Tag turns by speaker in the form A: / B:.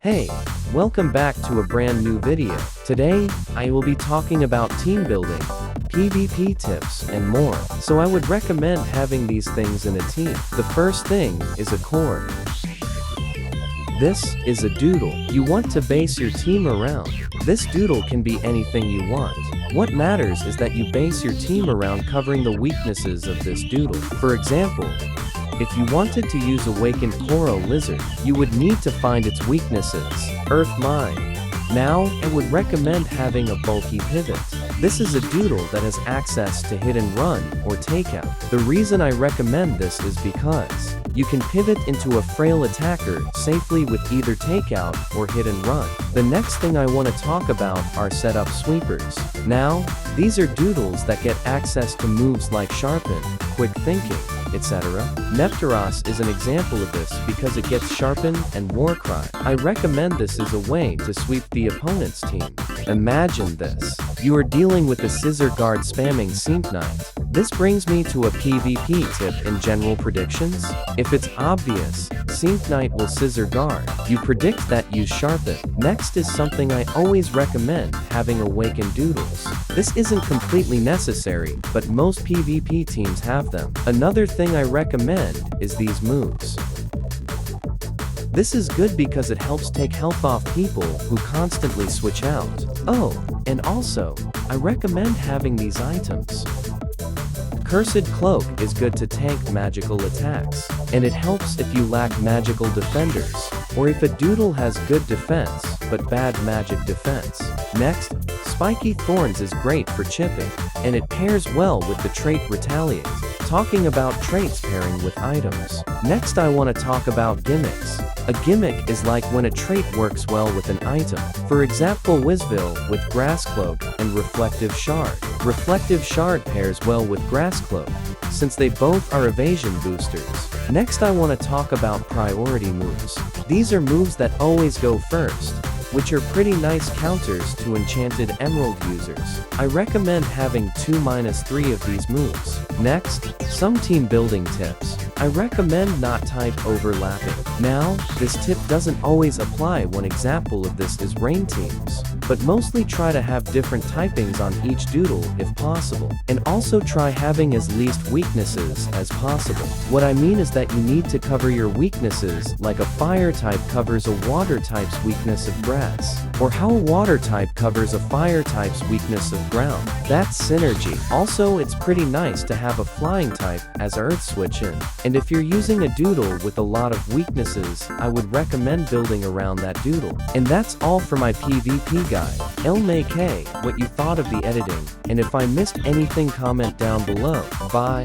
A: Hey, welcome back to a brand new video. Today, I will be talking about team building, PvP tips, and more. So I would recommend having these things in a team. The first thing is a core. This is a doodle you want to base your team around. This doodle can be anything you want. What matters is that you base your team around covering the weaknesses of this doodle. For example, if you wanted to use Awakened Coral Lizard, you would need to find its weaknesses. Earth Mine. Now, I would recommend having a bulky pivot. This is a doodle that has access to hit and run or takeout. The reason I recommend this is because you can pivot into a frail attacker safely with either takeout or hit and run. The next thing I want to talk about are setup sweepers. Now, these are doodles that get access to moves like Sharpen, Quick Thinking, etc. Nepteros is an example of this because it gets Sharpen and Warcry. I recommend this as a way to sweep the opponent's team. Imagine this. You are dealing with a Scissor Guard spamming Sync Knight. This brings me to a PvP tip in general predictions. If it's obvious, Sync Knight will Scissor Guard. You predict that, use Sharpen. Next is something I always recommend, having Awakened Doodles. This isn't completely necessary, but most PvP teams have them. Another thing I recommend is these moves. This is good because it helps take health off people who constantly switch out. Oh, and also, I recommend having these items. Cursed Cloak is good to tank magical attacks, and it helps if you lack magical defenders, or if a doodle has good defense, but bad magic defense. Next, Spiky Thorns is great for chipping, and it pairs well with the trait Retaliate. Talking about traits pairing with items. Next I want to talk about gimmicks. A gimmick is like when a trait works well with an item. For example, Wizville with Grass Cloak and Reflective Shard. Reflective Shard pairs well with Grass Cloak, since they both are evasion boosters. Next I want to talk about priority moves. These are moves that always go first, which are pretty nice counters to Enchanted Emerald users. I recommend having 2-3 of these moves. Next, some team building tips. I recommend not type overlapping. Now, this tip doesn't always apply. One example of this is rain teams, but mostly try to have different typings on each doodle if possible, and also try having as least weaknesses as possible. What I mean is that you need to cover your weaknesses like a fire type covers a water type's weakness of grass, or how a water type covers a fire type's weakness of ground. That's synergy. Also, it's pretty nice to have a flying type as earth switch in. And if you're using a doodle with a lot of weaknesses, I would recommend building around that doodle. And that's all for my PvP guide. Make what you thought of the editing, and if I missed anything comment down below. Bye.